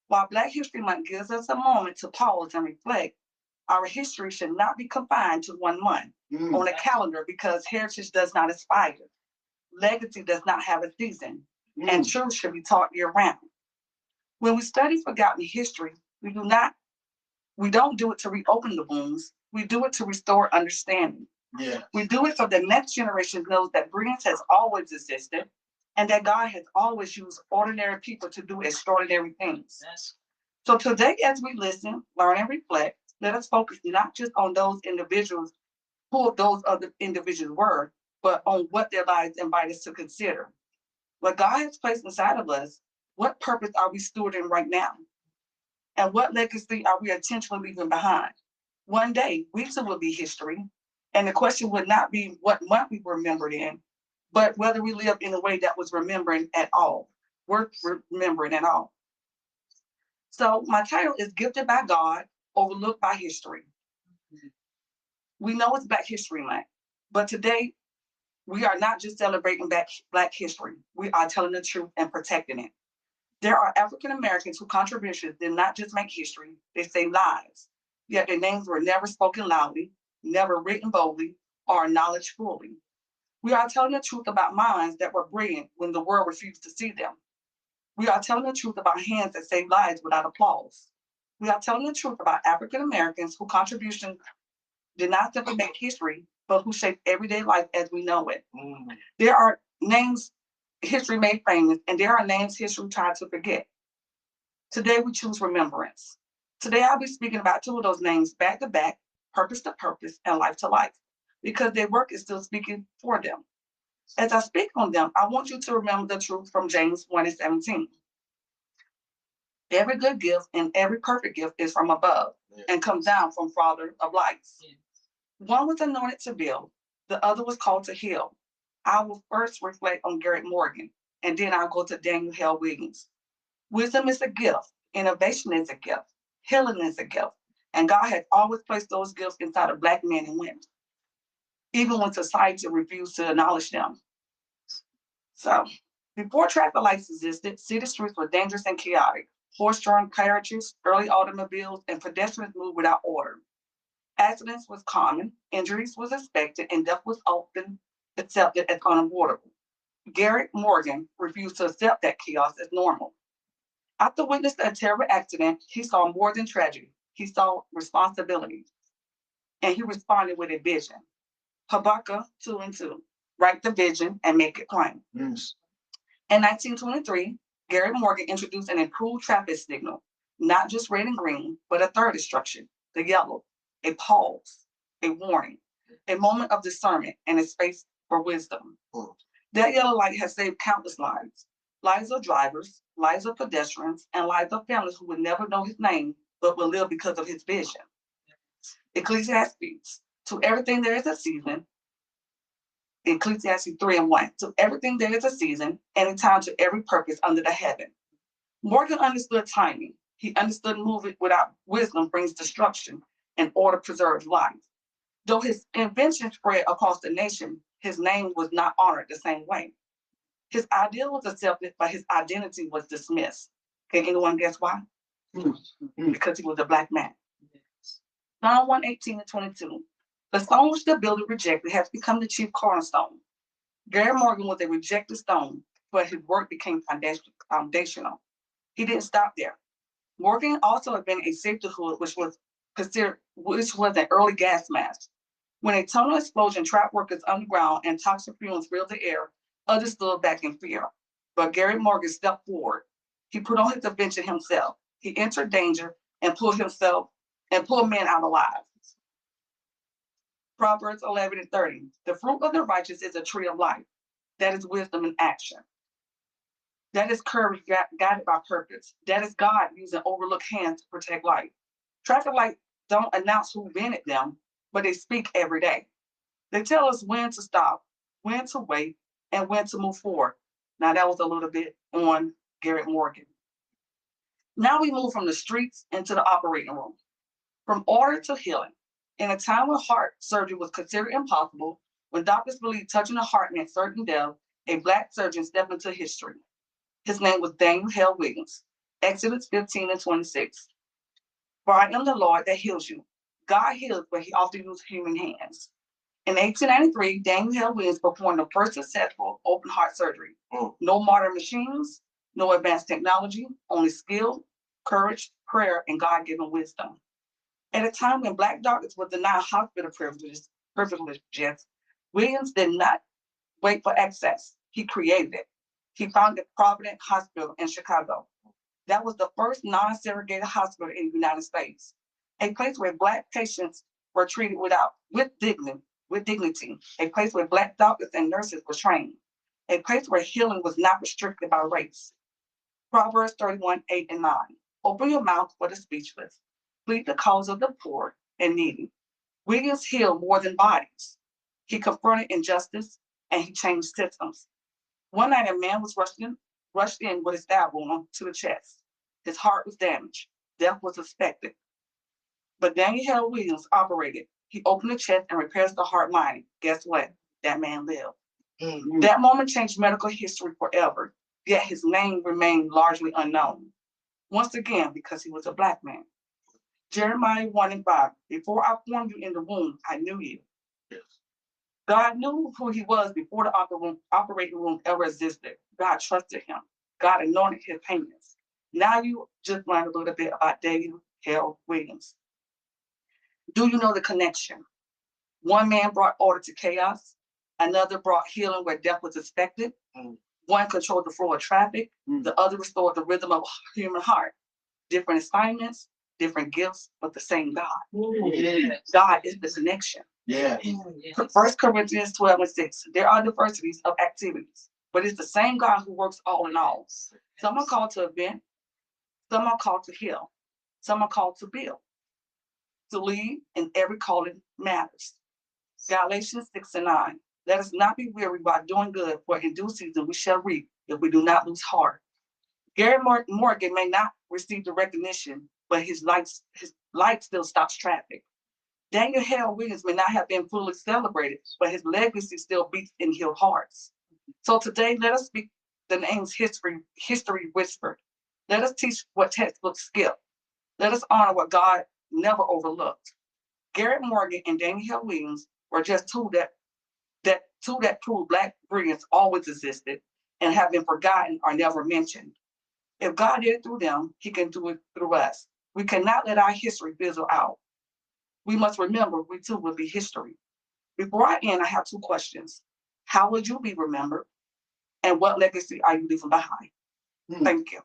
While Black History Month gives us a moment to pause and reflect, our history should not be confined to one month on a calendar because heritage does not expire. Legacy does not have a season, and truth should be taught year round. When we study forgotten history, we do not we don't do it to reopen the wounds. We do it to restore understanding. Yeah. We do it so the next generation knows that brilliance has always existed and that God has always used ordinary people to do extraordinary things. Yes. So today, as we listen, learn, and reflect, let us focus not just on those individuals, who those other individuals were, but on what their lives invite us to consider. What God has placed inside of us, what purpose are we stewarding right now? And what legacy are we intentionally leaving behind? One day, we too will be history. And the question would not be what month we were remembered in, but whether we lived in a way that was remembering at all, worth remembering at all. So my title is Gifted by God, Overlooked by History. We know it's Black History Month, but today we are not just celebrating Black history. We are telling the truth and protecting it. There are African Americans whose contributions did not just make history, they saved lives. Yet their names were never spoken loudly, never written boldly, or acknowledged fully. We are telling the truth about minds that were brilliant when the world refused to see them. We are telling the truth about hands that saved lives without applause. We are telling the truth about African Americans whose contributions did not simply make history, but who shaped everyday life as we know it. There are names history made famous, and there are names history tried to forget. Today we choose remembrance. Today I'll be speaking about two of those names back to back, purpose to purpose, and life to life, because their work is still speaking for them. As I speak on them, I want you to remember the truth from James 1:17. Every good gift and every perfect gift is from above and comes down from Father of lights. One was anointed to build, the other was called to heal. I will first reflect on Garrett Morgan, and then I'll go to Daniel Hale Williams. Wisdom is a gift, innovation is a gift, healing is a gift, and God has always placed those gifts inside of Black men and women, even when society refused to acknowledge them. So, before traffic lights existed, city streets were dangerous and chaotic. Horse-drawn carriages, early automobiles, and pedestrians moved without order. Accidents was common, injuries was expected, and death was often accepted as unavoidable. Garrett Morgan refused to accept that chaos as normal. After witnessing a terrible accident, he saw more than tragedy. He saw responsibility, and he responded with a vision. Habakkuk 2:2, write the vision and make it plain. Yes. In 1923, Garrett Morgan introduced an improved traffic signal, not just red and green, but a third instruction, the yellow, a pause, a warning, a moment of discernment, and a space for wisdom. That yellow light has saved countless lives, lives of drivers, lives of pedestrians, and lives of families who would never know his name, but will live because of his vision. Ecclesiastes, to everything there is a season, Ecclesiastes 3:1, to everything there is a season, and a time to every purpose under the heaven. Morgan understood timing. He understood movement without wisdom brings destruction, and order preserves life. Though his invention spread across the nation, his name was not honored the same way. His idea was accepted, but his identity was dismissed. Can anyone guess why? Because he was a Black man. Psalm 118:22. The stone which the builder rejected has become the chief cornerstone. Garrett Morgan was a rejected stone, but his work became foundational. He didn't stop there. Morgan also invented a safety hood, which was an early gas mask. When a tunnel explosion trapped workers underground and toxic fumes filled the air, others stood back in fear. But Garrett Morgan stepped forward. He put on his invention himself. He entered danger and pulled men out alive. Proverbs 11:30. The fruit of the righteous is a tree of life. That is wisdom in action. That is courage guided by purpose. That is God using overlooked hands to protect life. Traffic lights don't announce who invented them, but they speak every day. They tell us when to stop, when to wait, and when to move forward. Now that was a little bit on Garrett Morgan. Now we move from the streets into the operating room, from order to healing. In a time when heart surgery was considered impossible, when doctors believed touching the heart meant certain death, a Black surgeon stepped into history. His name was Daniel Hale Williams. Exodus 15:26. For I am the Lord that heals you. God heals, but he often uses human hands. In 1893, Daniel Williams performed the first successful open heart surgery. No modern machines, no advanced technology, only skill, courage, prayer, and God-given wisdom. At a time when Black doctors were denied hospital privileges, Williams did not wait for access. He created it. He founded Providence Hospital in Chicago. That was the first non-segregated hospital in the United States, a place where Black patients were treated with dignity, a place where Black doctors and nurses were trained, a place where healing was not restricted by race. Proverbs 31:8-9. Open your mouth for the speechless. Plead the cause of the poor and needy. Williams healed more than bodies. He confronted injustice and he changed systems. One night, a man was rushed in with a stab wound to the chest. His heart was damaged. Death was suspected. But Daniel Williams operated. He opened the chest and repairs the heart lining. Guess what? That man lived. Mm-hmm. That moment changed medical history forever, yet his name remained largely unknown. Once again, because he was a Black man. Jeremiah 1:5. Before I formed you in the womb, I knew you. Yes. God knew who he was before the operating room ever existed. God trusted him. God anointed his hands. Now you just learned a little bit about Daniel Williams. Do you know the connection? One man brought order to chaos. Another brought healing where death was expected. One controlled the flow of traffic. The other restored the rhythm of the human heart. Different assignments, different gifts, but the same God. Yes. God is the connection. Yeah. 1 Corinthians 12:6. There are diversities of activities, but it's the same God who works all in all. Some are called to event, some are called to heal, some are called to build, to lead, and every calling matters. Galatians 6:9. Let us not be weary by doing good, for in due season we shall reap if we do not lose heart. Gary Morgan may not receive the recognition, but his light still stops traffic. Daniel Hale Williams may not have been fully celebrated, but his legacy still beats in healed hearts. So today, let us speak the names history whispered. Let us teach what textbooks skip. Let us honor what God never overlooked. Garrett Morgan and Daniel Williams were just two that proved Black brilliance always existed and have been forgotten or never mentioned. If God did it through them, he can do it through us. We cannot let our history fizzle out. We must remember we too will be history. Before I end, I have two questions. How will you be remembered? And what legacy are you leaving behind? Thank you.